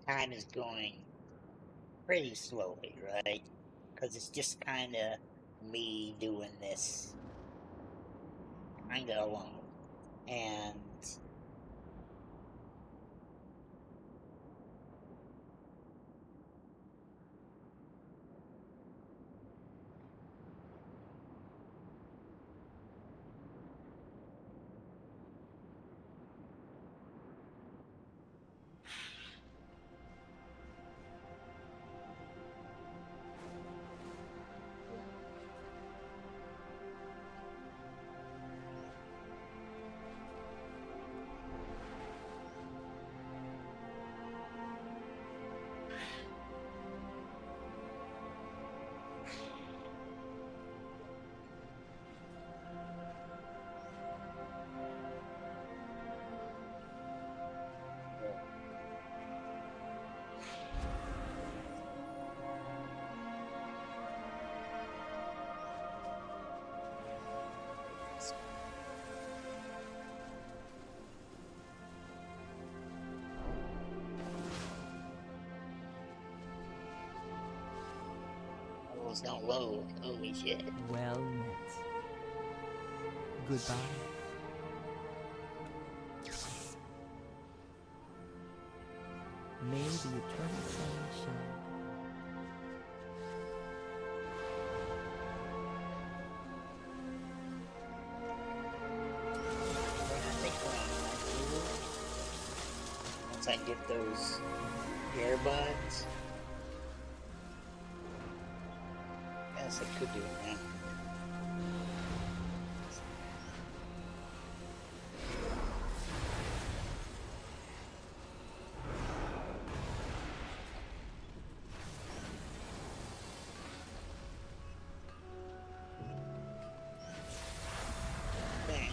time is going pretty slowly, right? Because it's just kind of me doing this kind of alone. And levels don't load. Holy shit. Well met. Goodbye. May the eternal sun shine. I think what I'm gonna do, once I get those earbuds, yes, I could do it now. Bang.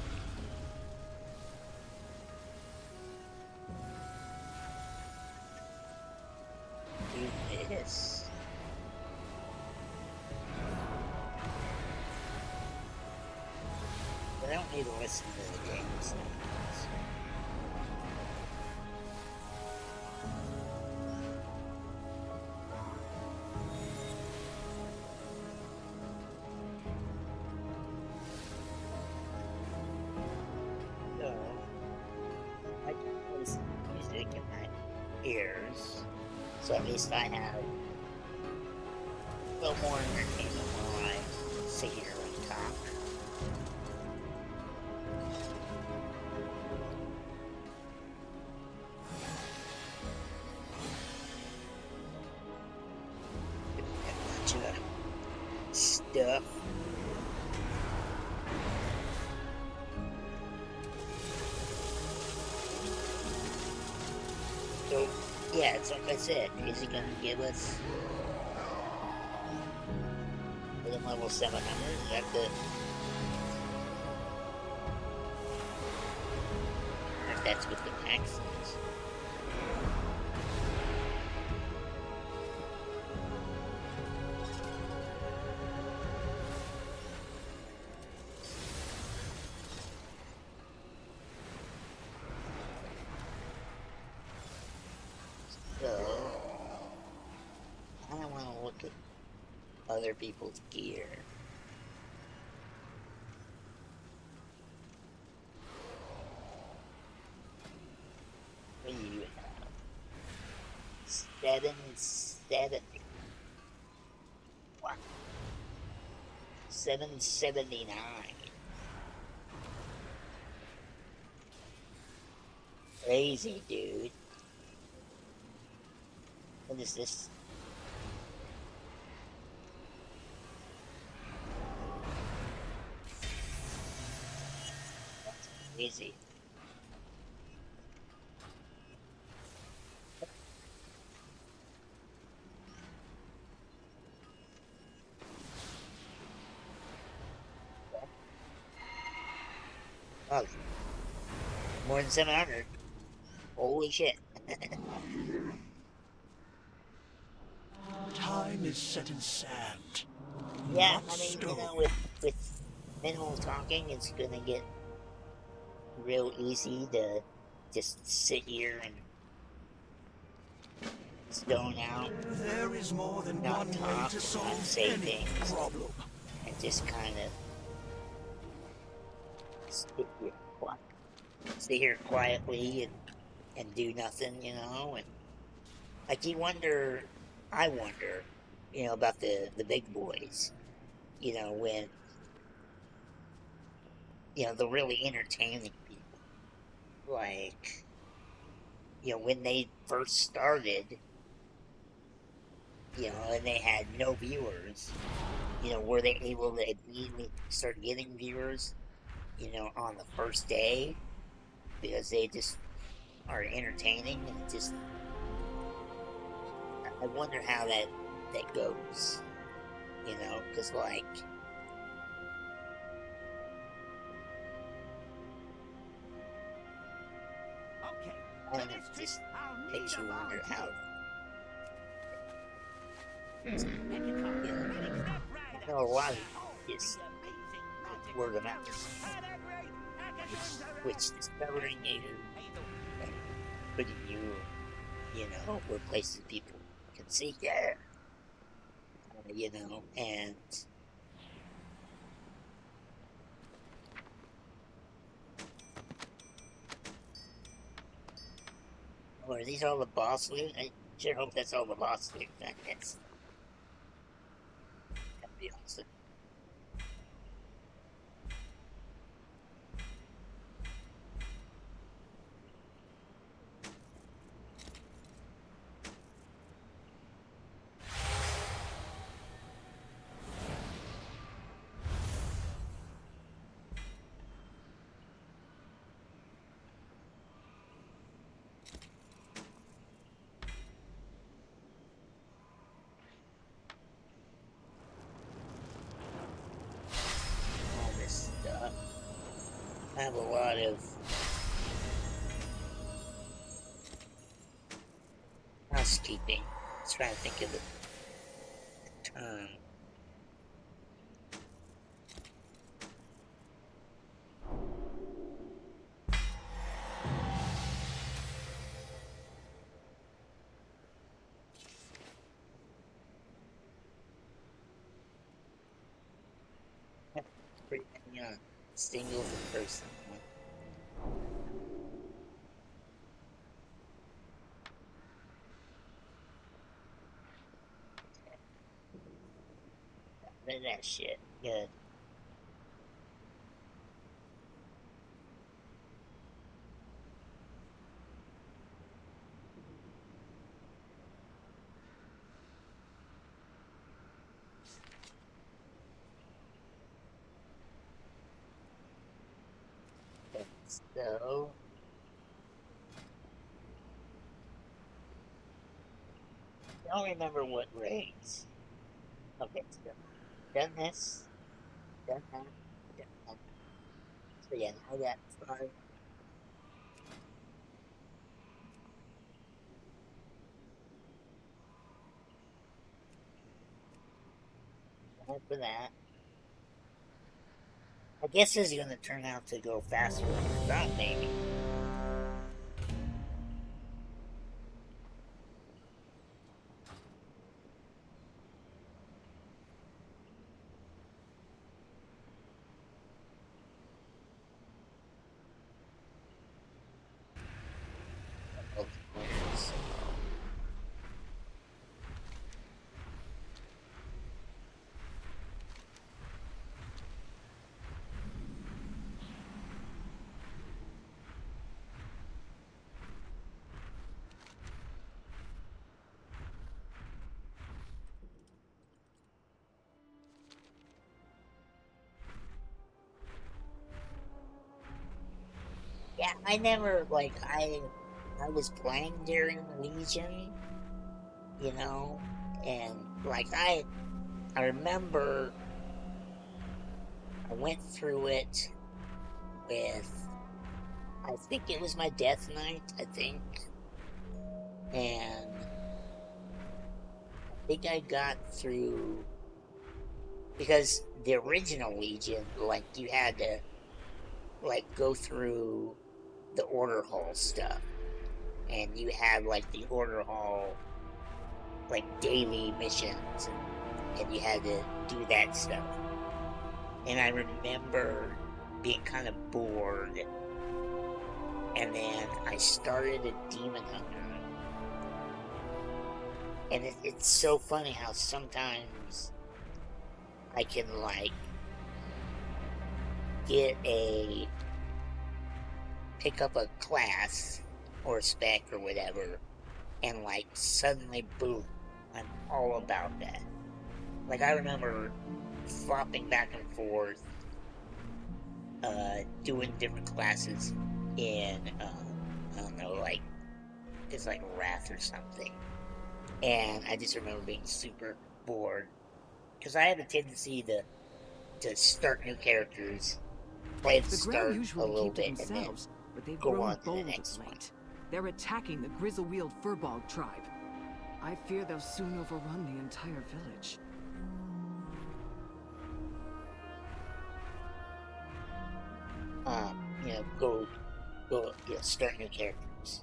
Do this. But I don't need to listen to the game sounds. So, I can listen to music in my ears, so at least I have a little more entertainment while I sit here and talk. A bunch of stuff. So, yeah, it's like I said, is he gonna give us within level 700? Is that the... if that's what the max is. So, I don't want to look at other people's gear. What do you have? 770. What? 779. Crazy, dude. What is this? That's crazy. Oh, more than 700. Holy shit. Time is set in sand. Yeah, Not I mean, stone. with minimal talking, it's gonna get real easy to just sit here and zone out, There is more than not one way talk, to not solve say any things, problem. and just kind of sit here, sit here quietly and do nothing, you know. And like I wonder, you know, about the big boys, you know, when you know the really entertaining people, like you know when they first started, you know, and they had no viewers, you know, were they able to immediately start getting viewers, you know, on the first day because they just are entertaining and it just I wonder how that goes, you know, because like Okay, I for don't know, this it trick, just I'll need makes a you wonder how volunteer. Pick a card. you know. Ready, step I right up. know a lot of Behold just the amazing magic word of of mouth, Zelda. Celebrate which discovering you and putting you, you know, where places people can see you, you know, and or are these all the boss loot? I sure hope that's all the boss loot. That'd be awesome. All this stuff. I have a lot of housekeeping. Trying to think of the term. Pretty young. Single person. That shit. Good. Okay, so I don't remember what raids. Okay, so done this, done that, done that. So yeah, now I got five. Time for that. I guess this is gonna turn out to go faster than I thought, maybe. Of course. Yeah, I never like I was playing during Legion, you know, and like I remember I went through it with I think it was my Death Knight, I think, and I think I got through because the original Legion, like you had to like go through the order hall stuff, and you had like the order hall. like daily missions, and you had to do that stuff. And I remember being kind of bored, and then I started a Demon Hunter. And it's so funny how sometimes I can like pick up a class or a spec or whatever, and like suddenly boom, I'm all about that. Like I remember flopping back and forth, doing different classes in I don't know, like it's like Wrath or something. And I just remember being super bored because I have a tendency to start new characters, play the The Grell start a usually little keep to bit, and then themselves, but they've go grown on to the bold next of one. late. They're attacking the Grizzleweald Furbog tribe. I fear they'll soon overrun the entire village. You know, start new characters.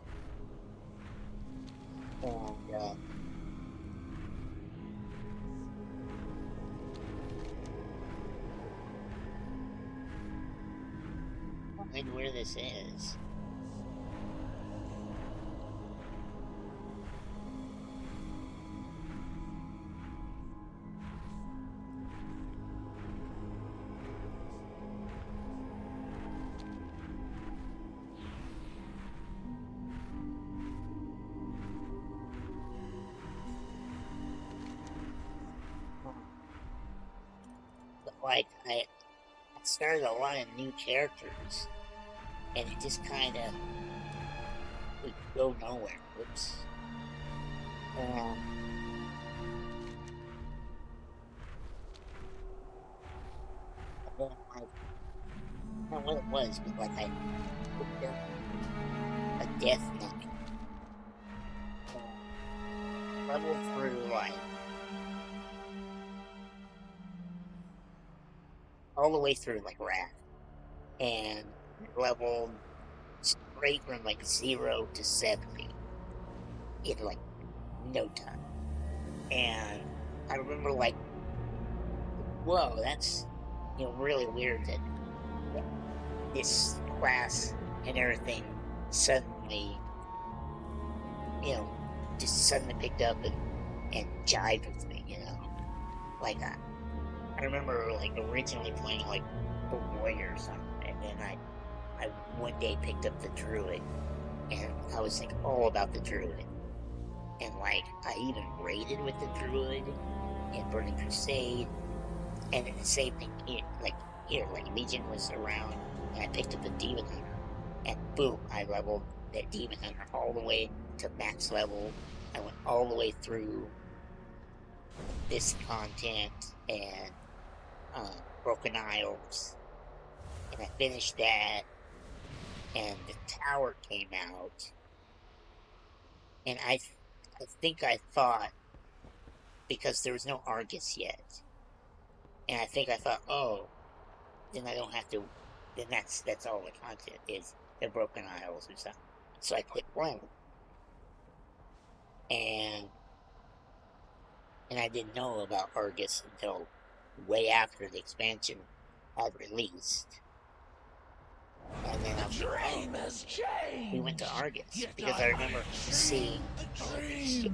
And where this is. But like I started a lot of new characters, and it just kind of would go nowhere. Whoops. I then I don't know what it was, but like I picked up a Death Knight, leveled through like all the way through like Wrath, and leveled straight from like 0 to 70 in like no time. And I remember like, whoa, that's really weird that this class and everything suddenly just suddenly picked up and jived with me, like I remember like originally playing like the warrior or something, and then I one day picked up the druid, and I was like all about the druid, and like I even raided with the druid in Burning Crusade, and then the same thing here, like Legion was around, and I picked up a Demon Hunter, and boom, I leveled that Demon Hunter all the way to max level. I went all the way through this content and Broken Isles, and I finished that, and the tower came out, and I think I thought, because there was no Argus yet, and I think I thought, oh, then I don't have to, then that's all the content is, the Broken Isles or something. So I quit playing, and I didn't know about Argus until way after the expansion had released. And then The dream has changed. we went to Argus Yet because I remember might seeing the oh, dream. shit.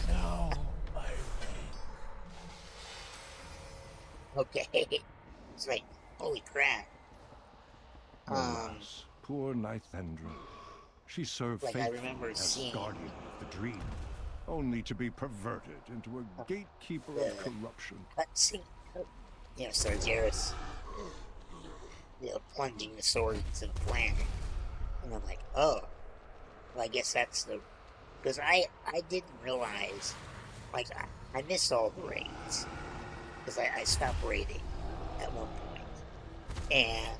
Now my Okay, it's like holy crap. Alas, poor Nythendra. She served Like I faithfully remember as seeing guardian of the dream, only to be perverted into a gatekeeper of corruption. cutscene, Sargeras, plunging the sword into the planet, and I'm like, oh, well, I guess that's the, because I didn't realize, like I missed all the raids because I stopped raiding at one point, and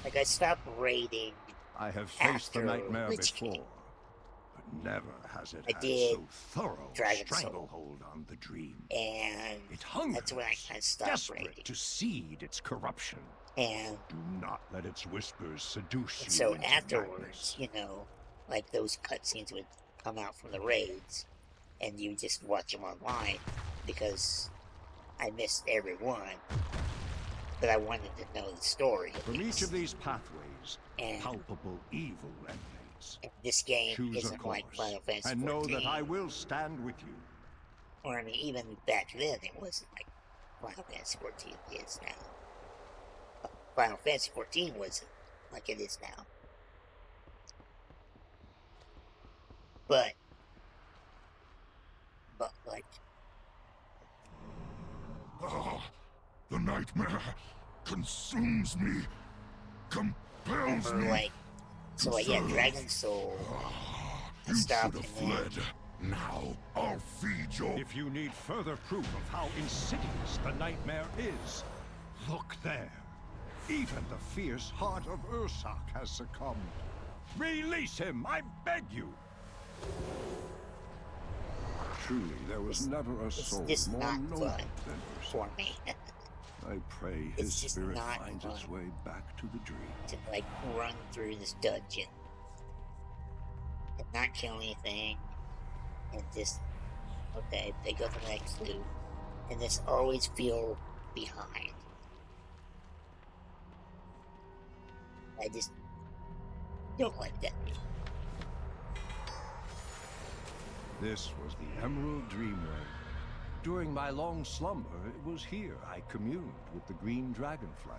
like I stopped raiding. I have faced the After nightmare Lich King. before, but never has it I had did so thorough a Dragon Soul. stranglehold on the dream. And It hungers, that's when I stopped desperate raiding. to seed its corruption. And Do not let its whispers seduce you so into afterwards, madness. like those cutscenes would come out from the raids, and you just watch them online because I missed every one, but I wanted to know the story. From each of these pathways, palpable evil emanates. And this game Choose a isn't course, like Final Fantasy and know that 14. I will stand with you. Or I mean, even back then, it wasn't like Final Fantasy 14 is now. Final Fantasy 14 wasn't like it is now. But like, The nightmare consumes me, compels remember, like, so like, yeah, Dragon Soul, I stopped and then, Now I'll feed you. If you need further proof of how insidious the nightmare is, look there. Even the fierce heart of Ursak has succumbed. Release him, I beg you. Truly, there was never a soul just more not noble fun than for Ursak. me. I pray his It's just spirit not finds its fun. way back to the dream. To like run through this dungeon and not kill anything, and just okay, pick up the next loot, and just always feel behind. I just don't like that. This was the Emerald Dreamway. During my long slumber, it was here I communed with the green dragonfly.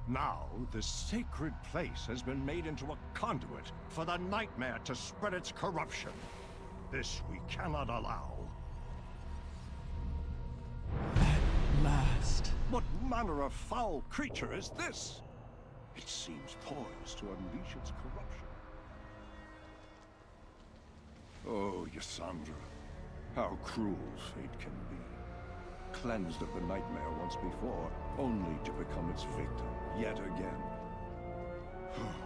Now, this sacred place has been made into a conduit for the nightmare to spread its corruption. This we cannot allow. At last. What manner of foul creature is this? It seems poised to unleash its corruption. Oh, Yasandra, how cruel fate can be. Cleansed of the nightmare once before, only to become its victim yet again.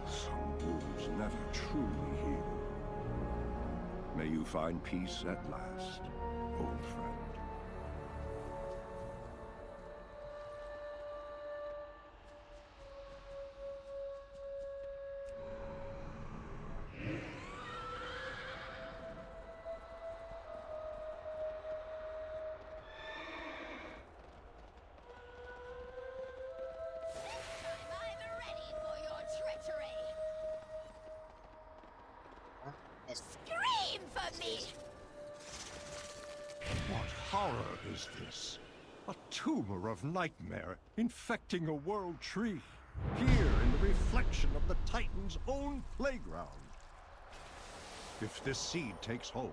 Some wounds never truly heal. May you find peace at last, old friend. I'm ready for your treachery. It's Scream for me! What horror is this? A tumor of nightmare infecting a world tree, here in the reflection of the Titan's own playground. If this seed takes hold,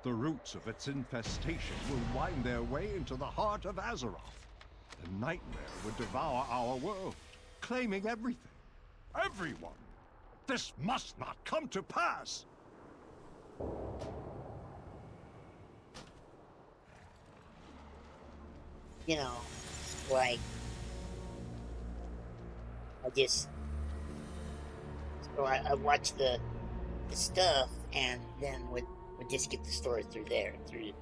the roots of its infestation will wind their way into the heart of Azeroth. The nightmare would devour our world, claiming everything, everyone. This must not come to pass! you know, like, I watched the stuff and then would just get the story through there, through,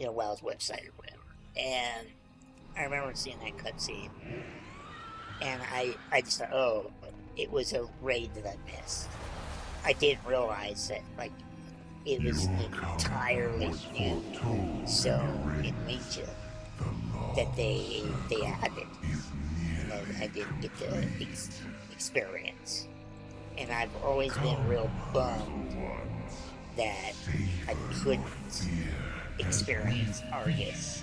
WoW's website or whatever. And I remember seeing that cutscene, and I just thought, oh, it was a raid that I missed. I didn't realize that, like, it was entirely new, so in Legion, that they added, that I didn't get to experience. And I've always been real bummed that I couldn't experience Argus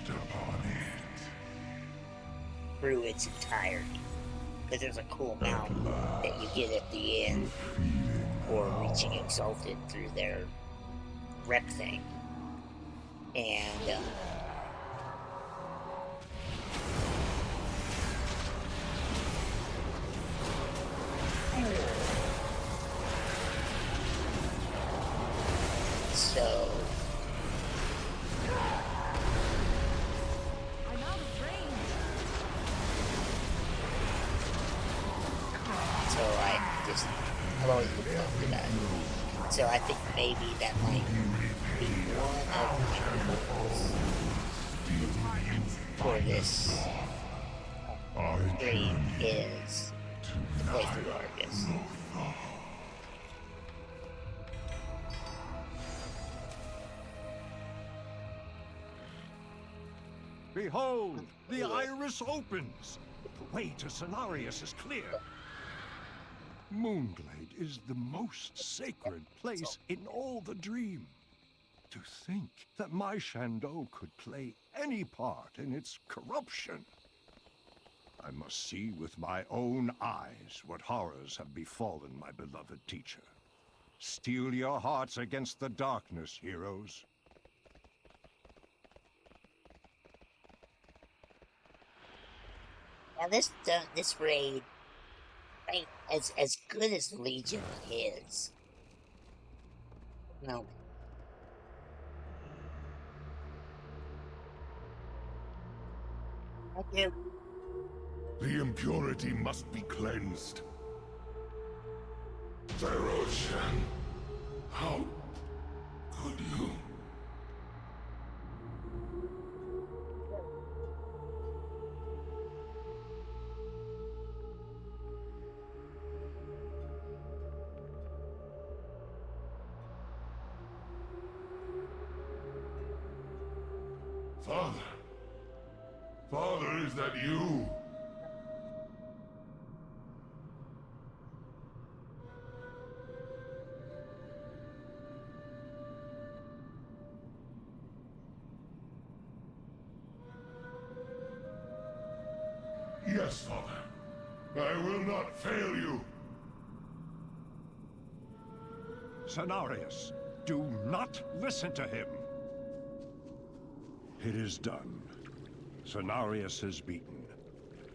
through its entirety. Because there's a cool mount that you get at the end for reaching Exalted through their rep thing. And, so I'm out of range. I've always looked up to that. So I think maybe that might be one of the goals for this stream is to play through Argus. Behold, the iris opens. The way to Cenarius is clear. Moonglade is the most sacred place in all the dream. To think that my Shandow could play any part in its corruption. I must see with my own eyes what horrors have befallen my beloved teacher. Steel your hearts against the darkness, heroes. Now this raid, right, as good as Legion is, no. Thank you. The impurity must be cleansed. Zeroshan, how could you? Father? Father, is that you? Yes, Father. I will not fail you. Cenarius, do not listen to him. It is done. Cenarius is beaten,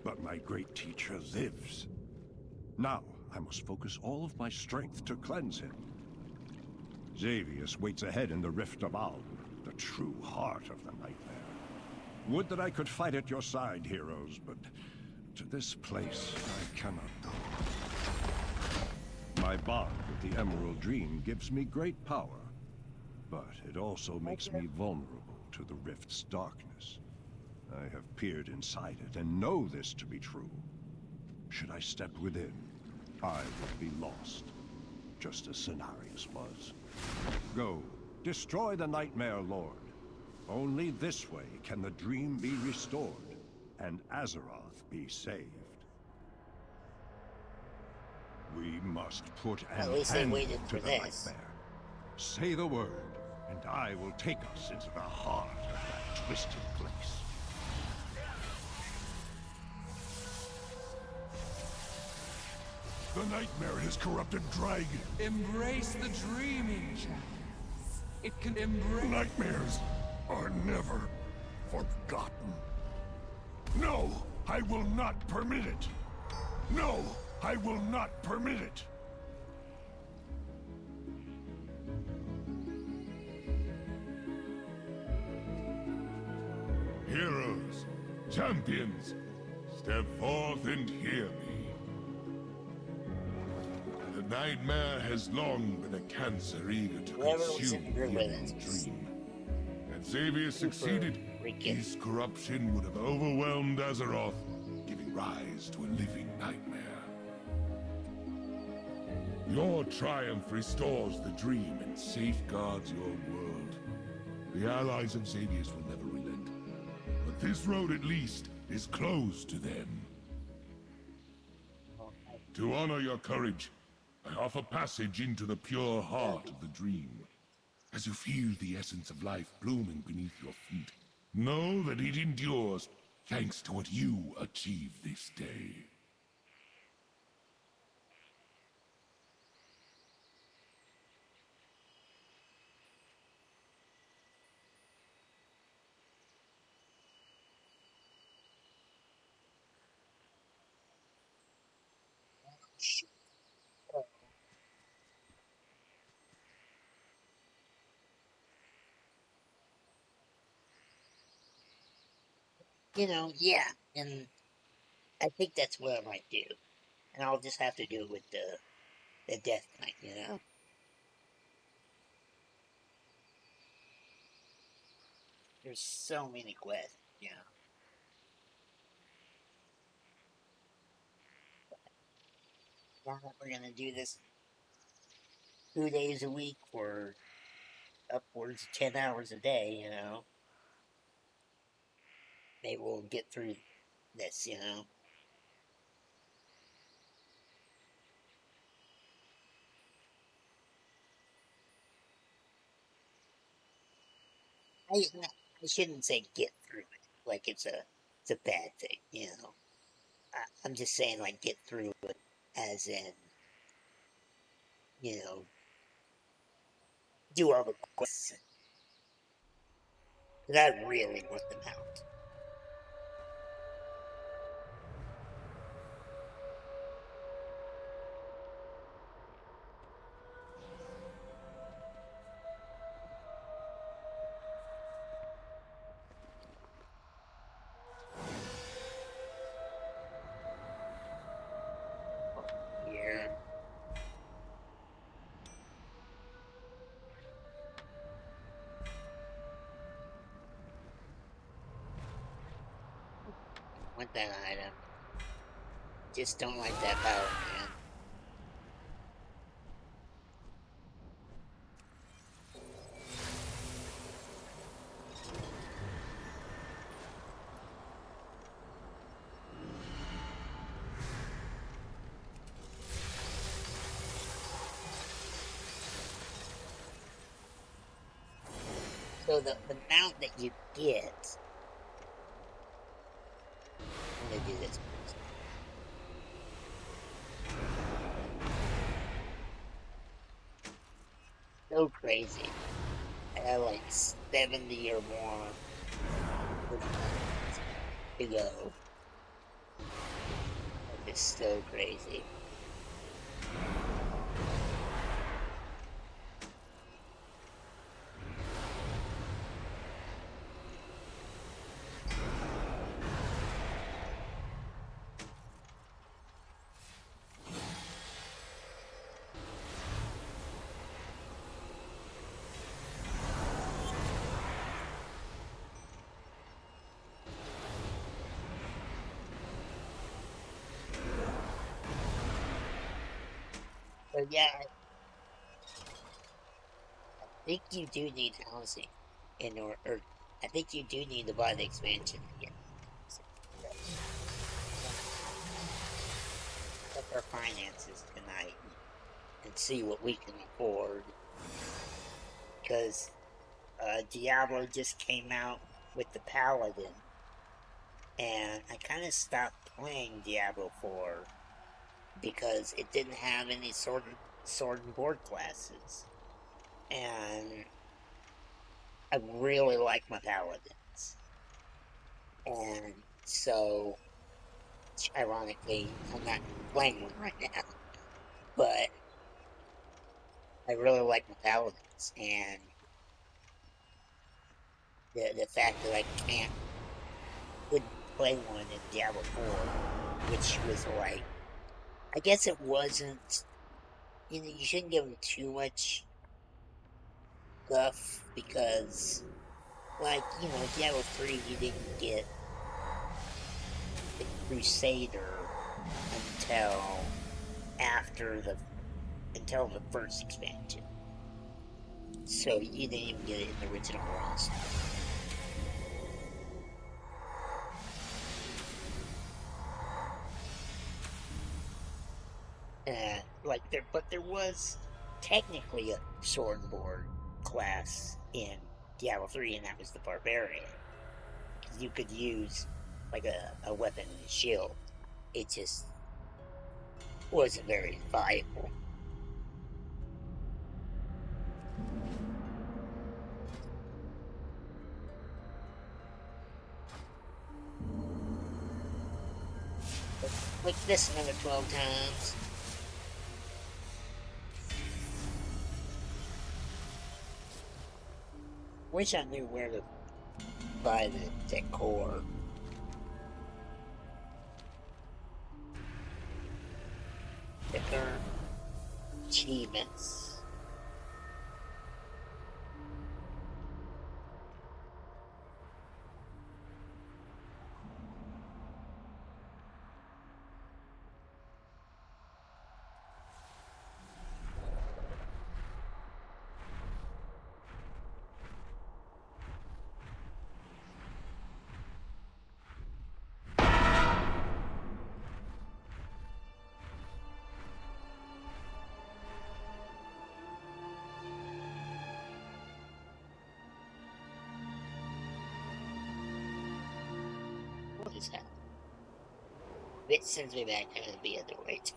but my great teacher lives. Now, I must focus all of my strength to cleanse him. Xavius waits ahead in the Rift of Aln, the true heart of the nightmare. Would that I could fight at your side, heroes, but to this place I cannot go. My bond with the Emerald Dream gives me great power, but it also makes me vulnerable to the Rift's darkness. I have peered inside it and know this to be true. Should I step within, I would be lost, just as Cenarius was. Go, destroy the Nightmare Lord. Only this way can the dream be restored, and Azeroth be saved. We must put At an least they end waited to for the this. nightmare. Say the word, and I will take us into the heart of that twisted place. The nightmare has corrupted Dragon. Embrace the dreaming, champions. It can embrace... Nightmares are never forgotten. No, I will not permit it. No, I will not permit it. Heroes, champions, step forth and hear me. The nightmare has long been a cancer eager to Whoever was consume in the your Emerald witness. Dream. Had Xavier succeeded, Rican. his corruption would have overwhelmed Azeroth, giving rise to a living nightmare. Your triumph restores the dream and safeguards your world. The allies of Xavier's will never relent, but this road at least is closed to them. To honor your courage, I offer passage into the pure heart of the dream. As you feel the essence of life blooming beneath your feet, know that it endures thanks to what you achieve this day. You know, yeah, and I think that's what I might do. And I'll just have to do it with the Death Knight, you know? There's so many quests, you know? Now that we're gonna do this 2 days a week for upwards of 10 hours a day, you know? maybe we'll get through this, you know? I, I shouldn't say get through it, like it's a bad thing, you know? I'm just saying, like, get through it as in, you know, do all the quests. Because I really want them out. Here. Want that item. Just don't like that power, man. So the mount that you get. I'm gonna do this first. So crazy. I have like 70 or more to go. It's so crazy. But yeah, I think you do need housing in order. Or I think you do need to buy the expansion to get housing. Check our finances tonight and see what we can afford. Because Diablo just came out with the Paladin, and I kind of stopped playing Diablo 4 because it didn't have any sword and board classes, and I really like my Paladins, and so ironically, I'm not playing one right now, but I really like my Paladins, and the fact that I couldn't play one in Diablo 4, which was like, I guess it wasn't, you know, you shouldn't give them too much guff because, like, you know, Diablo 3, you didn't get the Crusader until after until the first expansion. So you didn't even get it in the original roster. But there was technically a sword and board class in Diablo 3, and that was the Barbarian. You could use like a weapon and a shield. It just wasn't very viable. But click this another 12 times. Wish I knew where to buy the decor. Decor achievements. If it sends me back, I'm gonna be underweight.